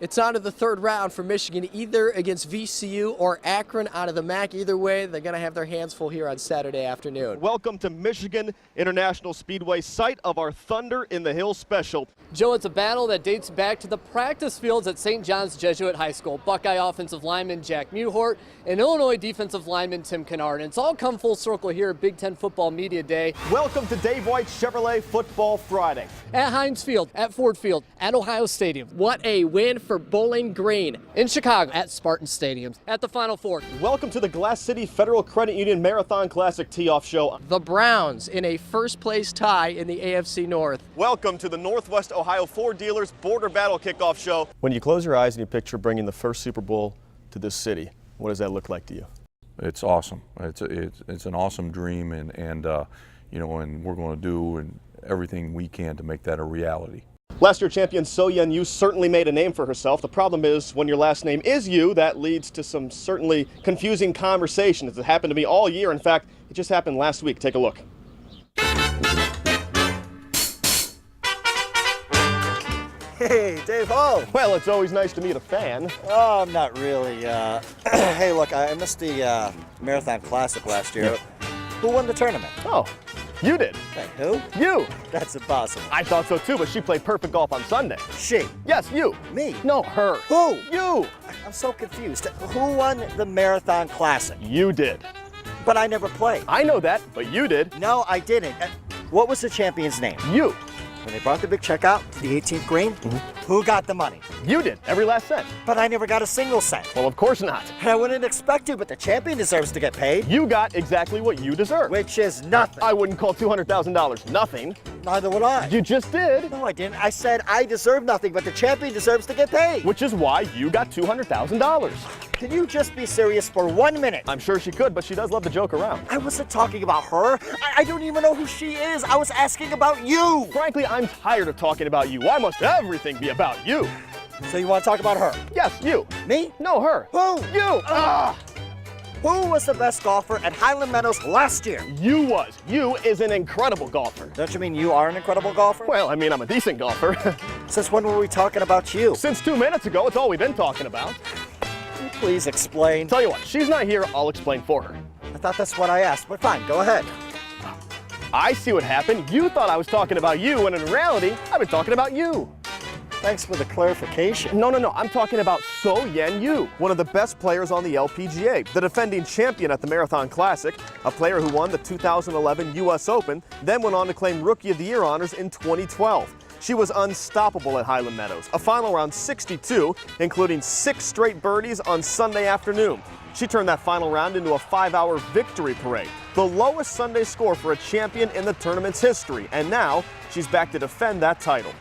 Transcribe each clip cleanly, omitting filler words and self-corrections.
It's on to the third round for Michigan, either against VCU or Akron out of the MAC. Either way, they're going to have their hands full here on Saturday afternoon. Welcome to Michigan International Speedway, site of our Thunder in the Hills special. Joe, it's a battle that dates back to the practice fields at St. John's Jesuit High School. Buckeye offensive lineman Jack Muhort and Illinois defensive lineman Tim Kennard. And it's all come full circle here at Big Ten Football Media Day. Welcome to Dave White Chevrolet Football Friday. At Heinz Field, at Ford Field, at Ohio Stadium. What a win for Bowling Green. In Chicago, at Spartan Stadium, at the Final Four. Welcome to the Glass City Federal Credit Union Marathon Classic Tee-Off Show. The Browns in a first-place tie in the AFC North. Welcome to the Northwest Ohio Ford Dealers Border Battle Kickoff Show. When you close your eyes and you picture bringing the first Super Bowl to this city, what does that look like to you? It's awesome. It's an awesome dream, and you know, and we're going to do everything we can to make that a reality. Last year champion So Yen Yu certainly made a name for herself. The problem is when your last name is Yu, that leads to some certainly confusing conversations. It happened to me all year. In fact, it just happened last week. Take a look. Hey, Dave Ho. Well, it's always nice to meet a fan. Oh, I'm not really. Hey, look, I missed the Marathon Classic last year. Yeah. Who won the tournament? Oh, you did. Hey, who? You. That's impossible. I thought so too, but she played perfect golf on Sunday. She? Yes, you. Me? No, her. Who? You. I'm so confused. Who won the Marathon Classic? You did. But I never played. I know that, but you did. No, I didn't. What was the champion's name? You. When they brought the big check out to the 18th green, who got the money? You did, every last cent. But I never got a single cent. Well, of course not. And I wouldn't expect to, but the champion deserves to get paid. You got exactly what you deserve. Which is nothing. I wouldn't call $200,000 nothing. Neither would I. You just did. No, I didn't. I said I deserve nothing, but the champion deserves to get paid. Which is why you got $200,000. Can you just be serious for 1 minute? I'm sure she could, but she does love to joke around. I wasn't talking about her. I don't even know who she is. I was asking about you. Frankly, I'm tired of talking about you. Why must everything be about you? So you want to talk about her? Yes, you. Me? No, her. Who? You. Who was the best golfer at Highland Meadows last year? You was. You is an incredible golfer. Don't you mean you are an incredible golfer? Well, I mean, I'm a decent golfer. Since when were we talking about you? Since 2 minutes ago, it's all we've been talking about. Can you please explain? Tell you what, she's not here, I'll explain for her. I thought that's what I asked, but fine, go ahead. I see what happened. You thought I was talking about you, when in reality, I've been talking about you. Thanks for the clarification. No, I'm talking about So Yen Yu, one of the best players on the LPGA, the defending champion at the Marathon Classic, a player who won the 2011 U.S. Open, then went on to claim Rookie of the Year honors in 2012. She was unstoppable at Highland Meadows, a final round 62, including 6 straight birdies on Sunday afternoon. She turned that final round into a 5-hour victory parade, the lowest Sunday score for a champion in the tournament's history, and now she's back to defend that title.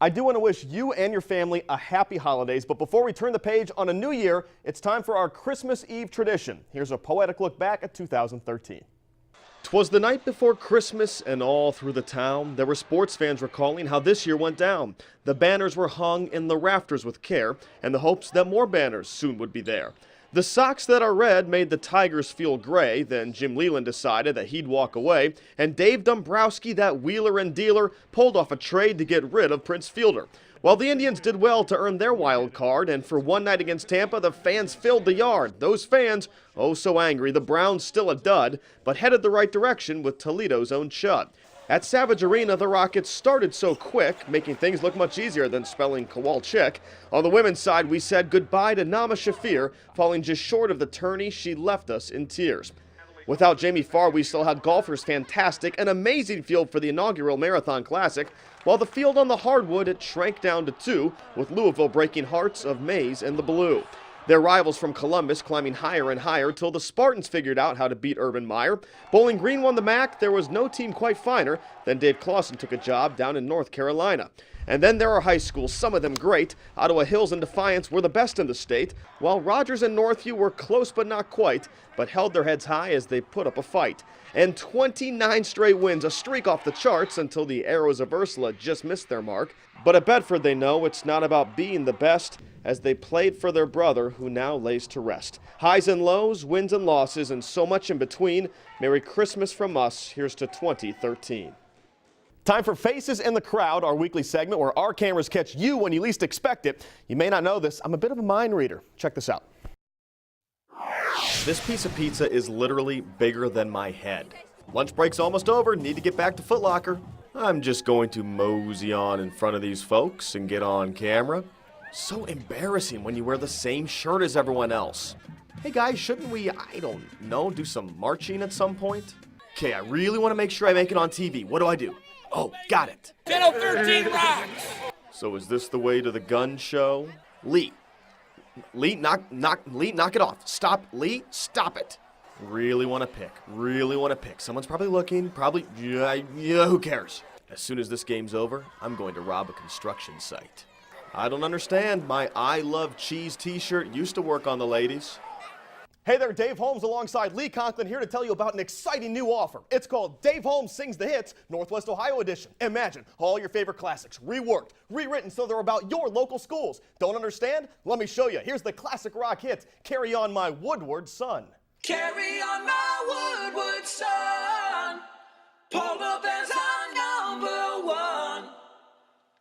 I do want to wish you and your family a happy holidays, but before we turn the page on a new year, it's time for our Christmas Eve tradition. Here's a poetic look back at 2013. 'Twas the night before Christmas, and all through the town, there were sports fans recalling how this year went down. The banners were hung in the rafters with care, and the hopes that more banners soon would be there. The socks that are red made the Tigers feel gray. Then Jim Leland decided that he'd walk away, and Dave Dombrowski, that wheeler and dealer, pulled off a trade to get rid of Prince Fielder. While the Indians did well to earn their wild card, and for one night against Tampa, the fans filled the yard. Those fans, oh so angry. The Browns still a dud, but headed the right direction with Toledo's own Chud. At Savage Arena, the Rockets started so quick, making things look much easier than spelling Kowalczyk. On the women's side, we said goodbye to Nama Shafir, falling just short of the tourney. She left us in tears. Without Jamie Farr, we still had golfers fantastic, an amazing field for the inaugural Marathon Classic, while the field on the hardwood, it shrank down to 2, with Louisville breaking hearts of Mays and the Blue. Their rivals from Columbus climbing higher and higher till the Spartans figured out how to beat Urban Meyer. Bowling Green won the MAC. There was no team quite finer. Then Dave Clawson took a job down in North Carolina. And then there are high schools, some of them great. Ottawa Hills and Defiance were the best in the state, while Rogers and Northview were close but not quite, but held their heads high as they put up a fight. And 29 straight wins, a streak off the charts until the Arrows of Ursula just missed their mark. But at Bedford they know it's not about being the best, as they played for their brother who now lays to rest. Highs and lows, wins and losses, and so much in between. Merry Christmas from us. Here's to 2013. Time for Faces in the Crowd, our weekly segment where our cameras catch you when you least expect it. You may not know this, I'm a bit of a mind reader. Check this out. This piece of pizza is literally bigger than my head. Lunch break's almost over, need to get back to Foot Locker. I'm just going to mosey on in front of these folks and get on camera. So embarrassing when you wear the same shirt as everyone else. Hey guys, shouldn't we, I don't know, do some marching at some point? Okay, I really want to make sure I make it on TV. What do? Oh, got it. Channel 13 rocks! So is this the way to the gun show? Lee, knock it off. Stop, Lee, stop it. Really want to pick. Someone's probably looking, yeah, who cares? As soon as this game's over, I'm going to rob a construction site. I don't understand. My I Love Cheese t-shirt used to work on the ladies. Hey there, Dave Holmes alongside Lee Conklin here to tell you about an exciting new offer. It's called Dave Holmes Sings the Hits, Northwest Ohio Edition. Imagine all your favorite classics, reworked, rewritten so they're about your local schools. Don't understand? Let me show you. Here's the classic rock hits, Carry On My Woodward Son. Carry on my Woodward son, Paul Lopez on #1.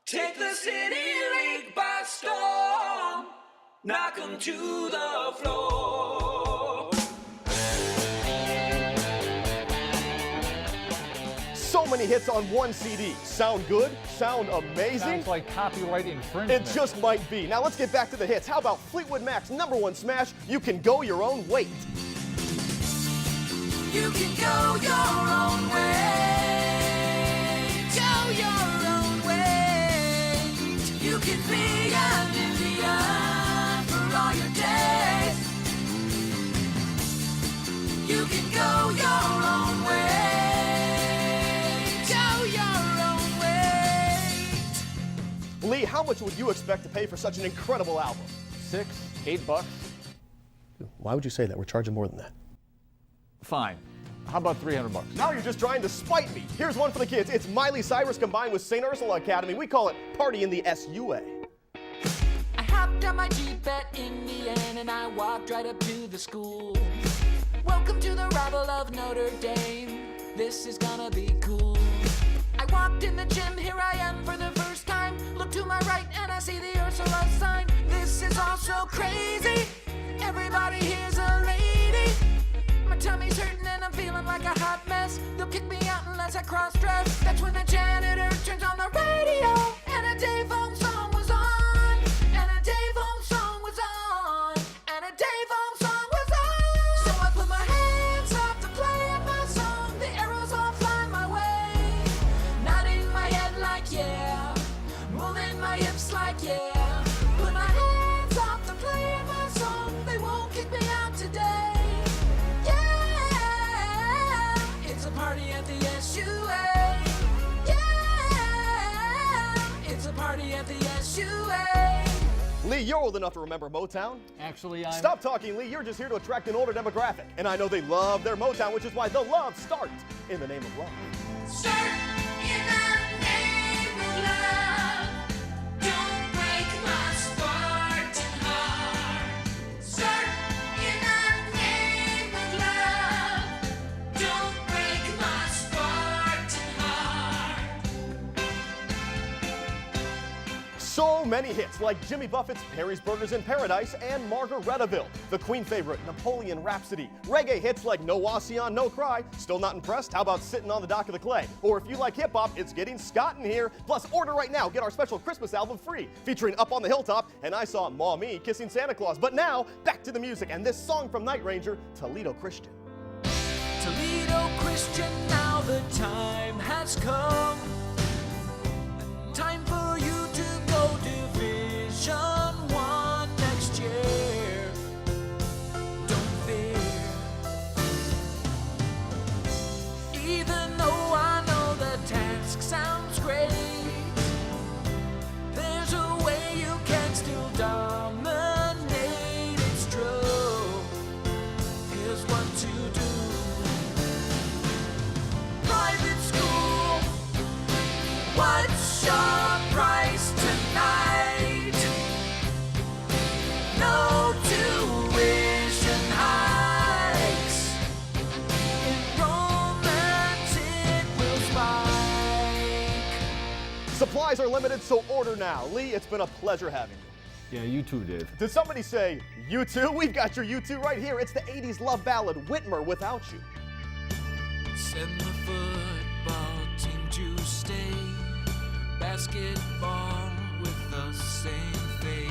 Take the city league by storm, knock 'em to the floor. So many hits on one CD. Sound good? Sound amazing? Sounds like copyright infringement. It just might be. Now let's get back to the hits. How about Fleetwood Mac's #1 smash, You Can Go Your Own Weight? You can go your own way, go your own way. You can be an Indian for all your days. You can go your own way, go your own way. Lee, how much would you expect to pay for such an incredible album? $6, $8. Why would you say that? We're charging more than that. Fine. How about $300? Now you're just trying to spite me. Here's one for the kids. It's Miley Cyrus combined with St. Ursula Academy. We call it Party in the SUA. I hopped on my Jeep at Indiana and I walked right up to the school. Welcome to the rabble of Notre Dame. This is gonna be cool. I walked in the gym, here I am for the first time. Look to my right and I see the Ursula sign. This is all so crazy. Everybody here's a lady. My tummy's hurting and I'm feeling like a hot mess. They'll kick me out unless I cross-dress. That's when the janitor turns on the radio and a Dave Holmes song was on. And a Dave Holmes song was on. And a Dave Holmes song was on. So I put my hands up to play my song. The arrows all fly my way. Nodding my head like yeah. Moving my hips like yeah. Put my hands up to play my song. They won't kick me out today. Party at the SUA. Yeah, it's a party at the SUA. Lee, you're old enough to remember Motown. Actually, I'm... Stop talking, Lee. You're just here to attract an older demographic. And I know they love their Motown, which is why the love starts in the name of love. Start in the name of love. Don't break my Spartan heart. Start in the name of love. Don't break my Spartan heart. So many hits like Jimmy Buffett's Perry's Burgers in Paradise and Margaretaville, the Queen favorite Napoleon Rhapsody, reggae hits like No Ocean, No Cry. Still not impressed? How about Sitting on the Dock of the Clay? Or if you like hip hop, it's Getting Scott in here. Plus, order right now. Get our special Christmas album free, featuring Up on the Hilltop and I Saw Mommy Kissing Santa Claus. But now, back to the music and this song from Night Ranger, Toledo Christian. Toledo Christian, now the time has come. Time for you to go Division 1 next year. Don't fear. Even though I know the task sounds great, there's a way you can still dominate. It's true. Here's what to do. Private school Supplies are limited, so order now. Lee, it's been a pleasure having you. Yeah, you too, Dave. Did somebody say you too? We've got your you too right here. It's the 80s love ballad, Whitmer Without You. Send the football team to stay. Basketball with the same fate.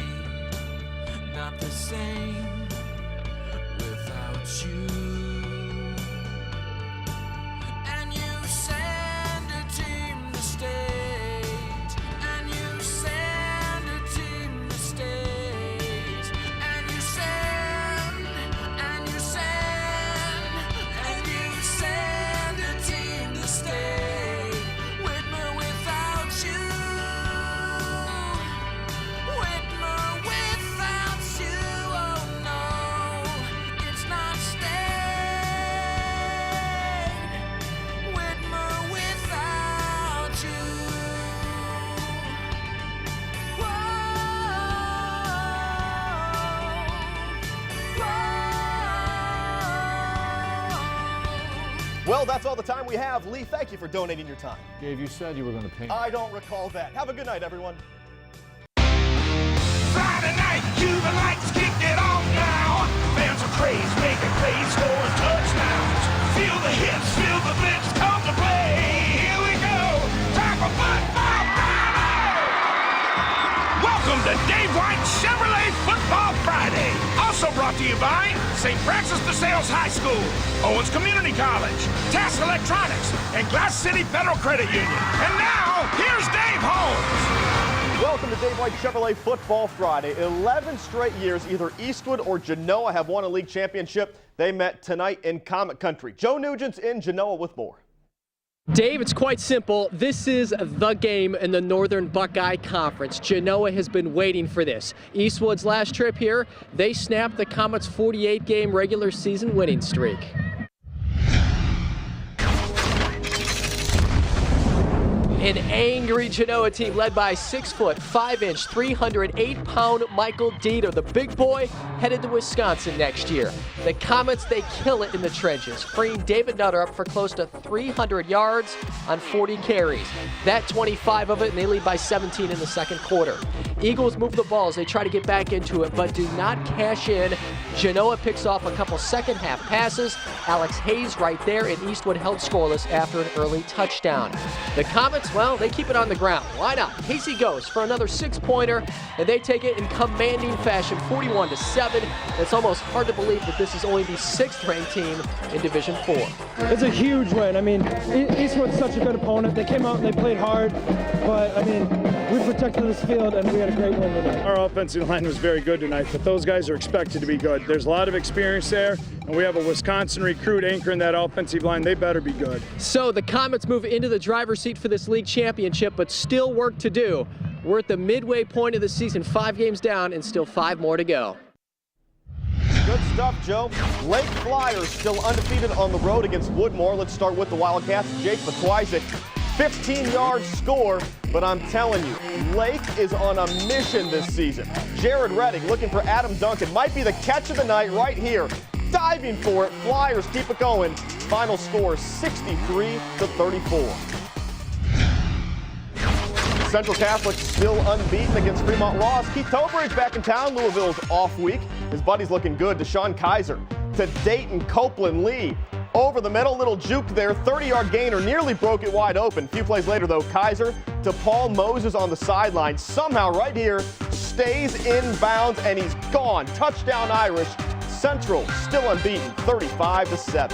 Not the same without you. And you send a team to state. And you send a team to state. And you send, and you send, and you send a team to state. Whitmer without you. Whitmer without you. Oh no, it's not state. Whitmer without you. Well, that's all the time we have. Lee, thank you for donating your time. Dave, you said you were going to paint. I don't recall that. Have a good night, everyone. Friday night, Cuban lights kicked it off now. Fans are crazy, making plays, scoring touchdowns. Feel the hits, feel the blitz, come to play. Here we go, time for football Friday. Welcome to Dave White Chevrolet Football Friday. Also brought to you by St. Francis de Sales High School, Owens Community College, Task Electronics, and Glass City Federal Credit Union. And now, here's Dave Holmes. Welcome to Dave White Chevrolet Football Friday. 11 straight years, either Eastwood or Genoa have won a league championship. They met tonight in Comet Country. Joe Nugent's in Genoa with more. Dave, it's quite simple. This is the game in the Northern Buckeye Conference. Genoa has been waiting for this. Eastwood's last trip here, they snapped the Comets' 48-game regular season winning streak. An angry Genoa team led by 6 foot, 5 inch, 308-pound Michael Dieter, the big boy, headed to Wisconsin next year. The Comets, they kill it in the trenches, freeing David Nutter up for close to 300 yards on 40 carries. That 25 of it, and they lead by 17 in the second quarter. Eagles move the ball as they try to get back into it, but do not cash in. Genoa picks off a couple second half passes. Alex Hayes right there, and Eastwood held scoreless after an early touchdown. The Comets, well, they keep it on the ground. Why not? Casey goes for another 6-pointer, and they take it in commanding fashion, 41-7. It's almost hard to believe that this is only the 6th-ranked team in Division 4. It's a huge win. I mean, Eastwood's such a good opponent. They came out and they played hard, but I mean, we protected this field and we had a great win tonight. Our offensive line was very good tonight, but those guys are expected to be good. There's a lot of experience there, and we have a Wisconsin recruit anchoring that offensive line. They better be good. So the Comets move into the driver's seat for this league championship, but still work to do. We're at the midway point of the season, 5 games down and still 5 more to go. Good stuff, Joe. Lake Flyers still undefeated on the road against Woodmore. Let's start with the Wildcats. Jake McQuisick, 15-yard score, but I'm telling you, Lake is on a mission this season. Jared Reddick looking for Adam Duncan. Might be the catch of the night right here. Diving for it. Flyers keep it going. Final score 63-34. Central Catholic still unbeaten against Fremont Ross. Keith Tobridge back in town. Louisville's off week. His buddy's looking good. Deshaun Kaiser to Dayton Copeland Lee. Over the middle, little juke there. 30-yard gainer, nearly broke it wide open. A few plays later, though, Kaiser to Paul Moses on the sideline. Somehow, right here, stays in bounds, and he's gone. Touchdown Irish. Central still unbeaten, 35-7.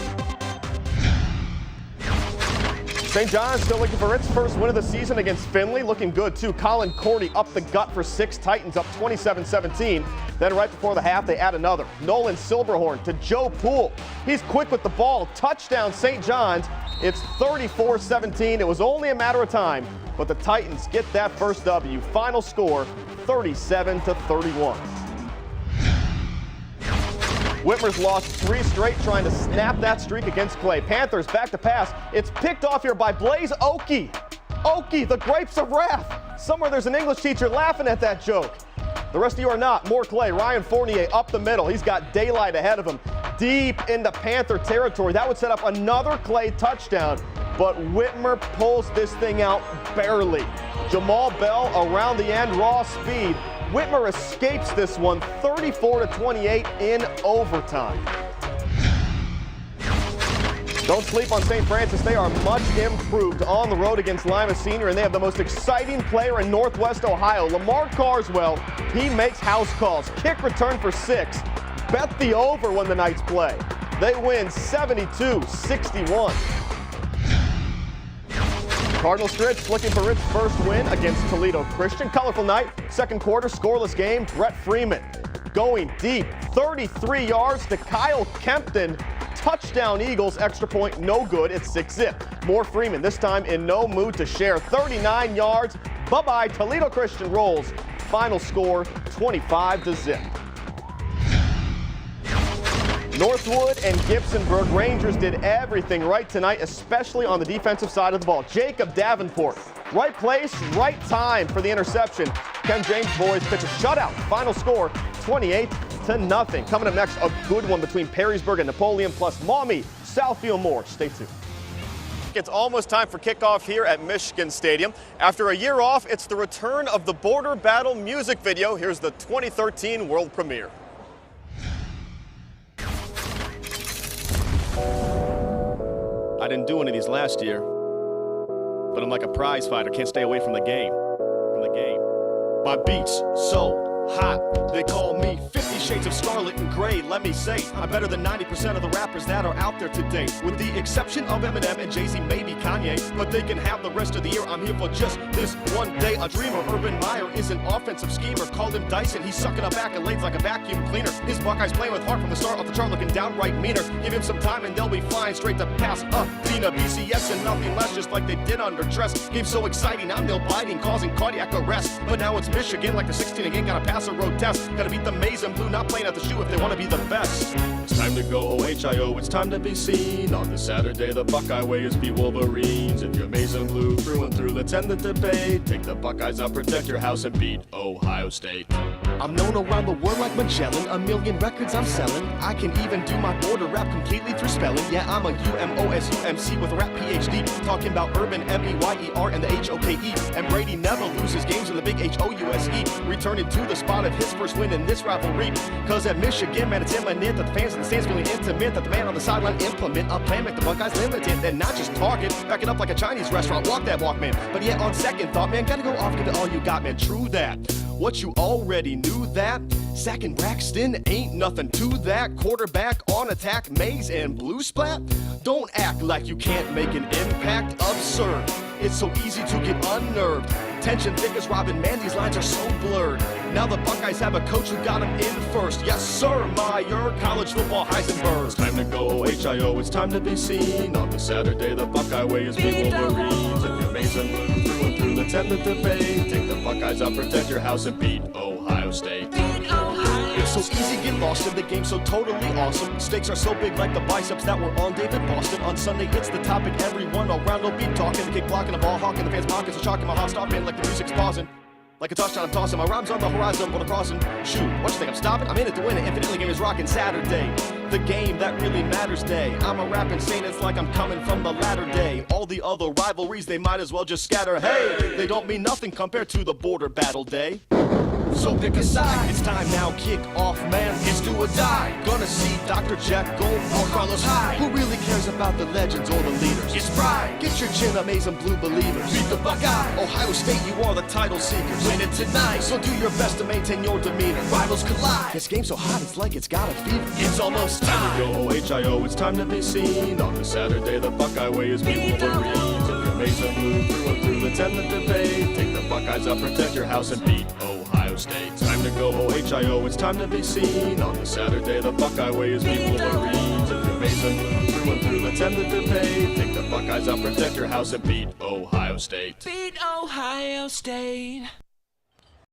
St. John's still looking for its first win of the season against Findlay. Looking good, too. Colin Cordy up the gut for 6. Titans up 27-17. Then right before the half, they add another. Nolan Silberhorn to Joe Poole. He's quick with the ball. Touchdown, St. John's. It's 34-17. It was only a matter of time, but the Titans get that first W. Final score, 37-31. Whitmer's lost 3 straight trying to snap that streak against Clay. Panthers back to pass. It's picked off here by Blaze Oakey. Oakey, the grapes of wrath. Somewhere there's an English teacher laughing at that joke. The rest of you are not. More Clay. Ryan Fournier up the middle. He's got daylight ahead of him. Deep into Panther territory. That would set up another Clay touchdown. But Whitmer pulls this thing out barely. Jamal Bell around the end, raw speed. Whitmer escapes this one 34-28 in overtime. Don't sleep on St. Francis. They are much improved on the road against Lima Senior, and they have the most exciting player in Northwest Ohio, Lamar Carswell. He makes house calls. Kick return for 6. Bet the over when the Knights play. They win 72-61. Cardinal Stritch looking for its first win against Toledo Christian. Colorful night, second quarter, scoreless game. Brett Freeman going deep, 33 yards to Kyle Kempton. Touchdown Eagles, extra point, no good. It's 6-zip. More Freeman, this time in no mood to share. 39 yards. Bye-bye, Toledo Christian rolls. Final score, 25-zip. Northwood and Gibsonburg Rangers did everything right tonight, especially on the defensive side of the ball. Jacob Davenport, right place, right time for the interception. Ken James boys pitch a shutout. Final score, 28-0. Coming up next, a good one between Perrysburg and Napoleon, plus Maumee, Southfield more. Stay tuned. It's almost time for kickoff here at Michigan Stadium. After a year off, it's the return of the Border Battle music video. Here's the 2013 world premiere. I didn't do any of these last year, but I'm like a prize fighter, can't stay away from the game. My beats so hot, they call me 50 Shades of Scarlet and Gray. Let me say, I'm better than 90% of the rappers that are out there today, with the exception of Eminem and Jay-Z, maybe Kanye. But they can have the rest of the year. I'm here for just this one day. A dreamer, Urban Meyer is an offensive schemer. Call him Dyson, he's sucking up accolades like a vacuum cleaner. His Buckeyes playing with heart from the start of the chart, looking downright meaner. Give him some time and they'll be flying straight to pass Athena. BCS and nothing less, just like they did under Dress. Game so exciting, I'm nail-biting, causing cardiac arrest. But now it's Michigan, like the 16 again, gotta pass a road test. Gotta beat the maize and blue, not playing at the shoe if they want to be the best. It's time to go OHIO, it's time to be seen. On this Saturday, the Buckeye way is beat Wolverines. If you're maize and blue through and through, let's end the debate. Take the Buckeyes up, protect your house, and beat Ohio State. I'm known around the world like Magellan, a million records I'm selling. I can even do my border rap completely through spelling. Yeah, I'm a UMOSUMC with a rap PhD, talking about urban MEYER and the HOKE. And Brady never loses games in the big HOUSE, returning to the spot of his first win in this rivalry. Cause at Michigan, man, it's imminent that the fans in the stands feeling intimate, that the man on the sideline implement a plan, make the Buckeyes limited, and not just target, back it up like a Chinese restaurant, walk that walk, man. But yeah, on second thought, man, gotta go off, give it all you got, man, true that. What you already knew that? Sacking Braxton ain't nothing to that. Quarterback on attack, maize and blue splat? Don't act like you can't make an impact, absurd. It's so easy to get unnerved. Tension thick as Robin, man, these lines are so blurred. Now the Buckeyes have a coach who got him in first. Yes, sir, Meyer, college football Heisenberg. It's time to go OHIO, it's time to be seen. On this Saturday, the Buckeye way is beat Wolverines. If you're maize and blue through and through, let's end the debate. Take the Buckeyes up, protect your house, and beat Ohio State. It's so easy, get lost in the game, so totally awesome. Stakes are so big like the biceps that were on David Boston. On Sunday, it's the topic everyone around will be talking. The kick blocking, the ball hawking, the fans pockets are shocking. My heart stopping like the music's pausing. Like a touchdown, I'm tossing. My rhymes on the horizon, but I'm crossing. Shoot, what you think, I'm stopping? I'm in it to win it. Infinitely game is rocking Saturday. The game that really matters day. I'm a rapping saint, it's like I'm coming from the latter day. All the other rivalries, they might as well just scatter. Hey, they don't mean nothing compared to the border battle day. So pick a side, it's time now, kick off, man, it's do or die. Gonna see Dr. Jekyll or Carlos Hyde. Who really cares about the legends or the leaders? It's pride, get your chin up, maize and blue believers. Beat the Buckeye, Ohio State, you are the title seekers. Win it tonight, so do your best to maintain your demeanor. Rivals collide, this game's so hot, it's like it's got a fever. It's almost time to go OHIO, it's time to be seen. On this Saturday, the Buckeye way is beat Wolverines. If you're maize and blue through and through, let's end the debate. Take the Buckeyes up, protect your house, and beat Ohio State. Time to go OHIO, it's time to be seen. On this Saturday, the Buckeye way is beat Wolverines. If you're maize and blue through and through, let's end the debate. Take the Buckeyes up, protect your house, and beat Ohio State. Beat Ohio State.